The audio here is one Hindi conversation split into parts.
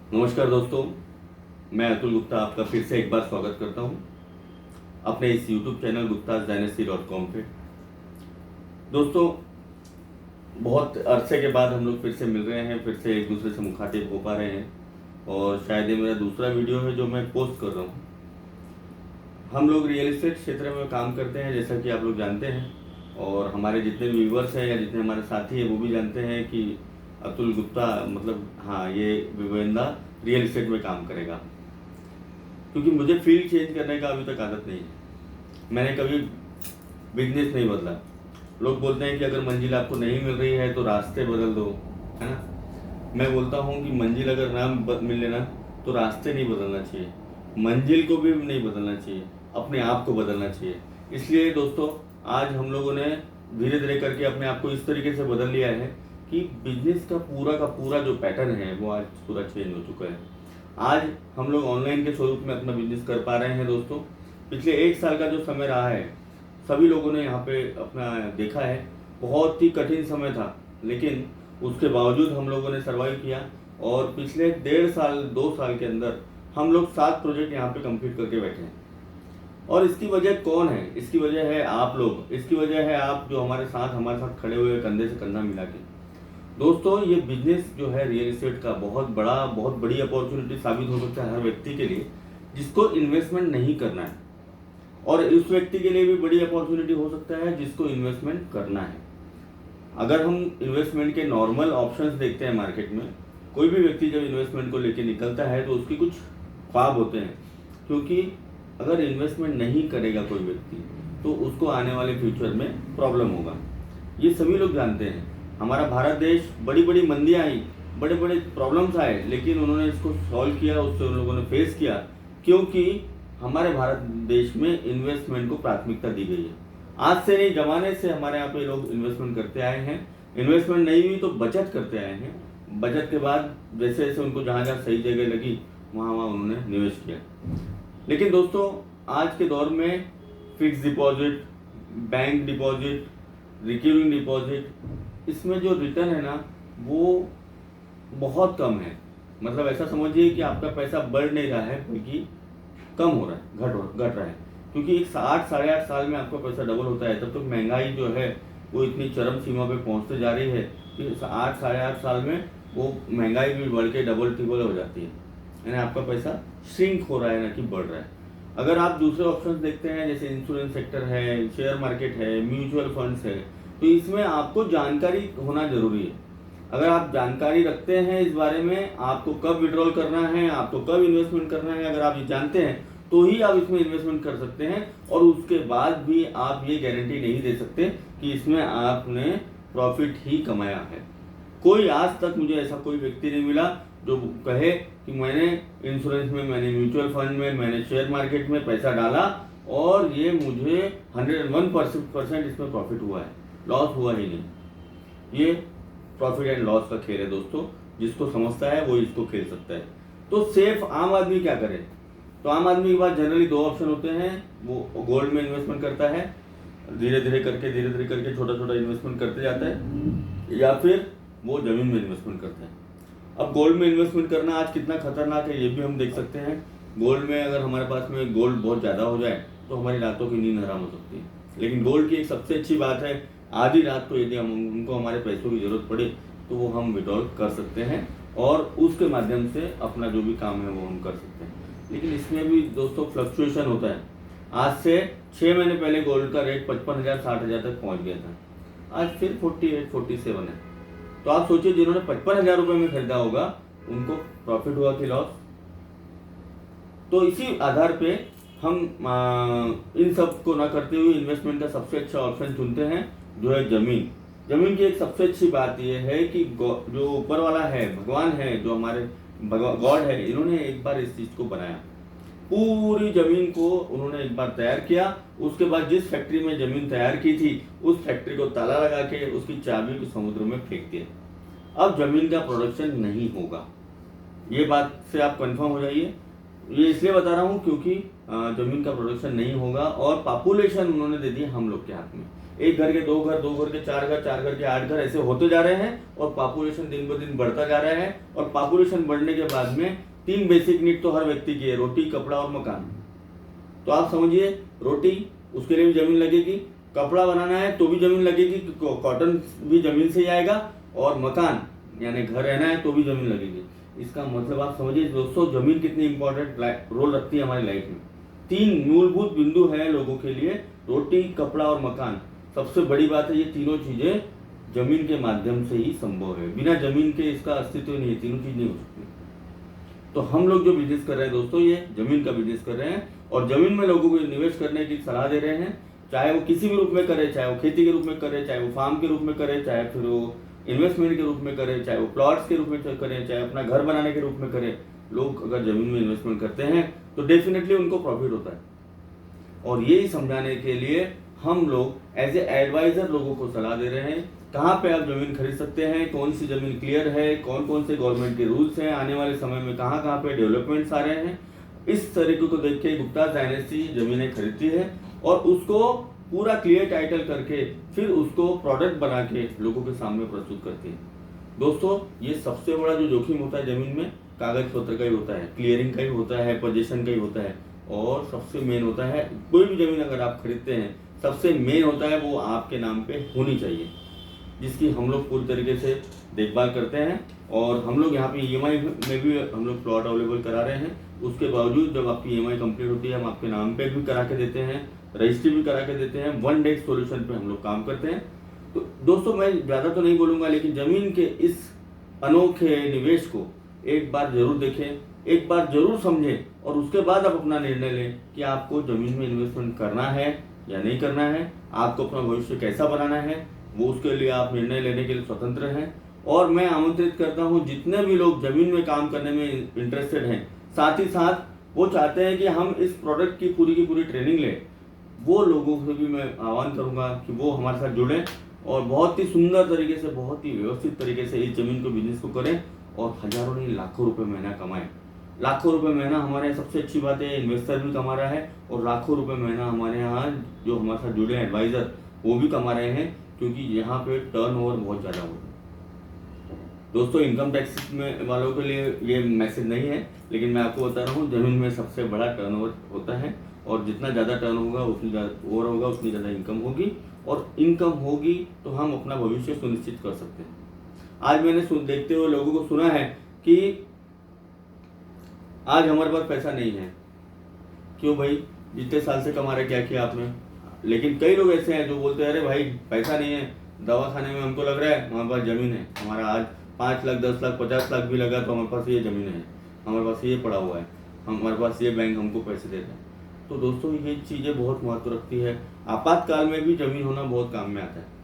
नमस्कार दोस्तों, मैं अतुल गुप्ता आपका फिर से एक बार स्वागत करता हूं अपने इस YouTube चैनल guptasdynasty.com पे। दोस्तों, बहुत अरसे के बाद हम लोग फिर से मिल रहे हैं, फिर से एक दूसरे से मुखातिब हो पा रहे हैं और शायद ये मेरा दूसरा वीडियो है जो मैं पोस्ट कर रहा हूँ। हम लोग रियल एस्टेट क्षेत्र में काम करते हैं, जैसा कि आप लोग जानते हैं, और हमारे जितने भी व्यूवर्स हैं या जितने हमारे साथी हैं वो भी जानते हैं कि अतुल गुप्ता मतलब हाँ, ये विवेंदा रियल एस्टेट में काम करेगा। क्योंकि मुझे फील्ड चेंज करने का अभी तक आदत नहीं है, मैंने कभी बिजनेस नहीं बदला। लोग बोलते हैं कि अगर मंजिल आपको नहीं मिल रही है तो रास्ते बदल दो, है ना। मैं बोलता हूँ कि मंजिल अगर ना मिले ना तो रास्ते नहीं बदलना चाहिए, मंजिल को भी नहीं बदलना चाहिए, अपने आप को बदलना चाहिए। इसलिए दोस्तों, आज हम लोगों ने धीरे धीरे करके अपने आप को इस तरीके से बदल लिया है कि बिजनेस का पूरा जो पैटर्न है वो आज पूरा चेंज हो चुका है। आज हम लोग ऑनलाइन के स्वरूप में अपना बिजनेस कर पा रहे हैं। दोस्तों, पिछले एक साल का जो समय रहा है, सभी लोगों ने यहाँ पे अपना देखा है, बहुत ही कठिन समय था, लेकिन उसके बावजूद हम लोगों ने सर्वाइव किया और पिछले 1.5 साल 2 साल के अंदर हम लोग 7 प्रोजेक्ट यहाँ पे कंप्लीट करके बैठे हैं। और इसकी वजह कौन है? इसकी वजह है आप लोग, इसकी वजह है आप जो हमारे साथ खड़े हुए, कंधे से कंधा मिला के। दोस्तों, ये बिजनेस जो है रियल एस्टेट का बहुत बड़ी अपॉर्चुनिटी साबित हो सकता है हर व्यक्ति के लिए जिसको इन्वेस्टमेंट नहीं करना है, और उस व्यक्ति के लिए भी बड़ी अपॉर्चुनिटी हो सकता है जिसको इन्वेस्टमेंट करना है। अगर हम इन्वेस्टमेंट के नॉर्मल ऑप्शंस देखते हैं मार्केट में, कोई भी व्यक्ति जब इन्वेस्टमेंट को लेकर निकलता है तो उसकी कुछ ख्वाब होते हैं, क्योंकि अगर इन्वेस्टमेंट नहीं करेगा कोई व्यक्ति तो उसको आने वाले फ्यूचर में प्रॉब्लम होगा। ये सभी लोग जानते हैं। हमारा भारत देश, बड़ी बड़ी मंदियाँ आई, बड़े बड़े प्रॉब्लम्स आए, लेकिन उन्होंने इसको सॉल्व किया, उससे उन लोगों ने फेस किया, क्योंकि हमारे भारत देश में इन्वेस्टमेंट को प्राथमिकता दी गई है। आज से नहीं, जमाने से हमारे यहाँ पे लोग इन्वेस्टमेंट करते आए हैं। इन्वेस्टमेंट नहीं हुई तो बचत करते आए हैं। बचत के बाद जैसे जैसे उनको जहाँ जहाँ सही जगह लगी वहाँ वहाँ उन्होंने निवेश किया। लेकिन दोस्तों, आज के दौर में fix deposit, bank deposit, recurring deposit, इसमें जो रिटर्न है ना वो बहुत कम है। मतलब ऐसा समझिए कि आपका पैसा बढ़ नहीं रहा है बल्कि कम हो रहा है, घट रहा है। क्योंकि एक 8 साढ़े 8 साल में आपका पैसा डबल होता है, तब तक महंगाई जो है वो इतनी चरम सीमा पे पहुंचते जा रही है कि 8 साढ़े 8 साल में वो महंगाई भी बढ़ के डबल ट्रिपल हो जाती है, यानी आपका पैसा श्रिंक हो रहा है ना कि बढ़ रहा है। अगर आप दूसरे ऑप्शंस देखते हैं, जैसे इंश्योरेंस सेक्टर है, शेयर मार्केट है, म्यूचुअल फंड्स है, तो इसमें आपको जानकारी होना जरूरी है। अगर आप जानकारी रखते हैं इस बारे में, आपको कब विड्रॉल करना है, आपको कब इन्वेस्टमेंट करना है, अगर आप ये जानते हैं तो ही आप इसमें इन्वेस्टमेंट कर सकते हैं। और उसके बाद भी आप ये गारंटी नहीं दे सकते कि इसमें आपने प्रॉफिट ही कमाया है। कोई आज तक मुझे ऐसा कोई व्यक्ति नहीं मिला जो कहे कि मैंने इंश्योरेंस में, मैंने म्यूचुअल फंड में, मैंने शेयर मार्केट में पैसा डाला और ये मुझे 101% इसमें प्रॉफिट हुआ है, लॉस हुआ ही नहीं। ये प्रॉफिट एंड लॉस का खेल है दोस्तों, जिसको समझता है वो इसको खेल सकता है। तो सेफ आम आदमी क्या करे? तो आम आदमी के पास जनरली 2 ऑप्शन होते हैं। वो गोल्ड में इन्वेस्टमेंट करता है, धीरे धीरे करके छोटा छोटा इन्वेस्टमेंट करते जाता है, या फिर वो जमीन में इन्वेस्टमेंट करता है। अब गोल्ड में इन्वेस्टमेंट करना आज कितना खतरनाक है ये भी हम देख सकते हैं। गोल्ड में अगर हमारे पास में गोल्ड बहुत ज़्यादा हो जाए तो हमारी रातों की नींद हराम हो सकती है। लेकिन गोल्ड की एक सबसे अच्छी बात है, आधी रात को यदि हम उनको हमारे पैसों की ज़रूरत पड़े तो वो हम विड्रॉल कर सकते हैं और उसके माध्यम से अपना जो भी काम है वो हम कर सकते हैं। लेकिन इसमें भी दोस्तों फ्लक्चुएशन होता है। आज से 6 महीने पहले गोल्ड का रेट 55,000 60,000 तक पहुँच गया था, आज फिर 48 47 है। तो आप सोचिए, जिन्होंने 55,000 रुपये में खरीदा होगा उनको प्रॉफिट हुआ कि लॉस? तो इसी आधार पे हम इन सब को ना करते हुए इन्वेस्टमेंट का सबसे अच्छा ऑप्शन चुनते हैं, जो है जमीन। जमीन की एक सबसे अच्छी बात यह है कि जो ऊपर वाला है, भगवान है, जो हमारे गॉड है, इन्होंने एक बार इस चीज को बनाया, पूरी जमीन को उन्होंने एक बार तैयार किया। उसके बाद जिस फैक्ट्री में जमीन तैयार की थी उस फैक्ट्री को ताला लगा के उसकी चाबी को समुद्र में फेंक दिया। अब जमीन का प्रोडक्शन नहीं होगा, ये बात से आप कंफर्म हो जाइए। ये इसलिए बता रहा हूँ क्योंकि जमीन का प्रोडक्शन नहीं होगा और पॉपुलेशन उन्होंने दे दी हम लोग के हाथ में। एक घर के दो घर, दो घर के चार घर, चार घर के आठ घर, ऐसे होते जा रहे हैं और पॉपुलेशन दिन ब दिन बढ़ता जा रहा है। और पॉपुलेशन बढ़ने के बाद में 3 बेसिक नीड तो हर व्यक्ति की है, रोटी, कपड़ा और मकान। तो आप समझिए, रोटी उसके लिए भी जमीन लगेगी, कपड़ा बनाना है तो भी जमीन लगेगी, कॉटन भी जमीन से ही आएगा, और मकान यानी घर रहना है तो भी जमीन लगेगी। इसका मतलब आप समझिए दोस्तों, जमीन कितनी इंपॉर्टेंट रोल रखती है हमारी लाइफ में। 3 मूलभूत बिंदु हैं लोगों के लिए, रोटी, कपड़ा और मकान। सबसे बड़ी बात है, ये तीनों चीजें जमीन के माध्यम से ही संभव है, बिना जमीन के इसका अस्तित्व नहीं है, तीनों चीज नहीं हो सकती। तो हम लोग जो बिजनेस कर रहे हैं दोस्तों, ये जमीन का बिजनेस कर रहे हैं और जमीन में लोगों को निवेश करने की सलाह दे रहे हैं। चाहे वो किसी भी रूप में करे, चाहे वो खेती के रूप में करे, चाहे वो फार्म के रूप में करे, चाहे फिर वो इन्वेस्टमेंट के रूप में करे, चाहे वो प्लॉट्स के रूप में करें, चाहे अपना घर बनाने के रूप में करें। लोग अगर जमीन में इन्वेस्टमेंट करते हैं तो डेफिनेटली उनको प्रॉफिट होता है। और यही समझाने के लिए हम लोग एज ए एडवाइजर लोगों को सलाह दे रहे हैं, कहाँ पे आप जमीन खरीद सकते हैं, कौन सी जमीन क्लियर है, कौन कौन से गवर्नमेंट के रूल्स हैं, आने वाले समय में कहाँ कहाँ पे डेवलपमेंट्स आ रहे हैं। इस तरीके को देख के गुप्ता डायनेस्टी जमीनें खरीदती है और उसको पूरा क्लियर टाइटल करके फिर उसको प्रोडक्ट बना के लोगों के सामने प्रस्तुत करती है। दोस्तों, ये सबसे बड़ा जो जोखिम होता है जमीन में, कागज पत्र का ही होता है, क्लियरिंग का ही होता है, पोजीशन का ही होता है, और सबसे मेन होता है कोई भी जमीन अगर आप खरीदते हैं, सबसे मेन होता है वो आपके नाम पे होनी चाहिए, जिसकी हम लोग पूरी तरीके से देखभाल करते हैं। और हम लोग यहाँ पे EMI में भी हम लोग प्लॉट अवेलेबल करा रहे हैं। उसके बावजूद जब आपकी EMI कंप्लीट होती है, हम आपके नाम पे भी करा के देते हैं, रजिस्ट्री भी करा के देते हैं। 1 डेस्क सॉल्यूशन पे हम लोग काम करते हैं। तो दोस्तों, मैं ज़्यादा तो नहीं बोलूँगा, लेकिन ज़मीन के इस अनोखे निवेश को एक बार जरूर देखें, एक बार जरूर समझें और उसके बाद आप अपना निर्णय लें कि आपको ज़मीन में इन्वेस्टमेंट करना है या नहीं करना है, आपको अपना भविष्य कैसा बनाना है, वो उसके लिए आप निर्णय लेने के लिए स्वतंत्र हैं। और मैं आमंत्रित करता हूँ जितने भी लोग ज़मीन में काम करने में इंटरेस्टेड हैं, साथ ही साथ वो चाहते हैं कि हम इस प्रोडक्ट की पूरी ट्रेनिंग लें, वो लोगों से भी मैं आह्वान करूंगा कि वो हमारे साथ जुड़ें और बहुत ही सुंदर तरीके से, बहुत ही व्यवस्थित तरीके से इस जमीन को बिजनेस को करें और हजारों नहीं लाखों रुपए महीना कमाएं। लाखों रुपए महीना हमारे यहाँ सबसे अच्छी बात है, इन्वेस्टर भी कमा रहा है और लाखों रुपए महीना हमारे यहाँ जो हमारे साथ जुड़े हैं एडवाइजर, वो भी कमा रहे हैं, क्योंकि यहाँ पे टर्नओवर बहुत ज़्यादा हो रहा है। दोस्तों, इनकम टैक्स में वालों के लिए ये मैसेज नहीं है, लेकिन मैं आपको बता रहा हूँ जमीन में सबसे बड़ा टर्नओवर होता है और जितना ज़्यादा टर्न होगा उतनी ज़्यादा ओवर होगा, उतनी ज़्यादा इनकम होगी और इनकम होगी तो हम अपना भविष्य सुनिश्चित कर सकते हैं। आज मैंने देखते हुए लोगों को सुना है कि आज हमारे पास पैसा नहीं है। क्यों भाई, जितने साल से कमा रहे, क्या किया आपने? लेकिन कई लोग ऐसे हैं जो बोलते हैं, अरे भाई पैसा नहीं है, दवा खाने में हमको लग रहा है, हमारे पास ज़मीन है, हमारा आज 5 लाख 10 लाख 50 लाख भी लगा तो हमारे पास ये ज़मीन है, हमारे पास ये पड़ा हुआ है, हमारे पास ये बैंक हमको पैसे देता है। तो दोस्तों, ये चीज़ें बहुत महत्व रखती है। आपातकाल में भी ज़मीन होना बहुत काम में आता है।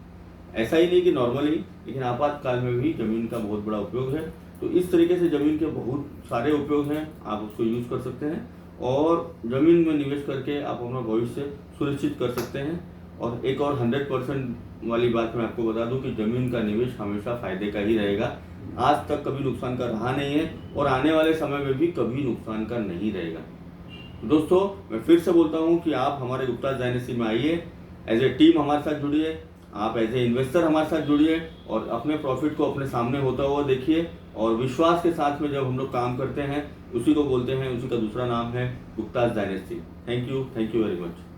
ऐसा ही नहीं कि नॉर्मली, लेकिन आपातकाल में भी ज़मीन का बहुत बड़ा उपयोग है। तो इस तरीके से ज़मीन के बहुत सारे उपयोग हैं, आप उसको यूज़ कर सकते हैं और ज़मीन में निवेश करके आप अपना भविष्य सुनिश्चित कर सकते हैं। और एक और 100% वाली बात मैं आपको बता दूं कि ज़मीन का निवेश हमेशा फ़ायदे का ही रहेगा। आज तक कभी नुकसान का रहा नहीं है और आने वाले समय में भी कभी नुकसान का नहीं रहेगा। दोस्तों, मैं फिर से बोलता हूं कि आप हमारे गुप्ता डायनेस्टी में आइए, एज ए टीम हमारे साथ जुड़िए, आप एज ए इन्वेस्टर हमारे साथ जुड़िए और अपने प्रॉफिट को अपने सामने होता हुआ देखिए। और विश्वास के साथ में जब हम लोग काम करते हैं, उसी को बोलते हैं, उसी का दूसरा नाम है Gupta dynasty. Thank you very much.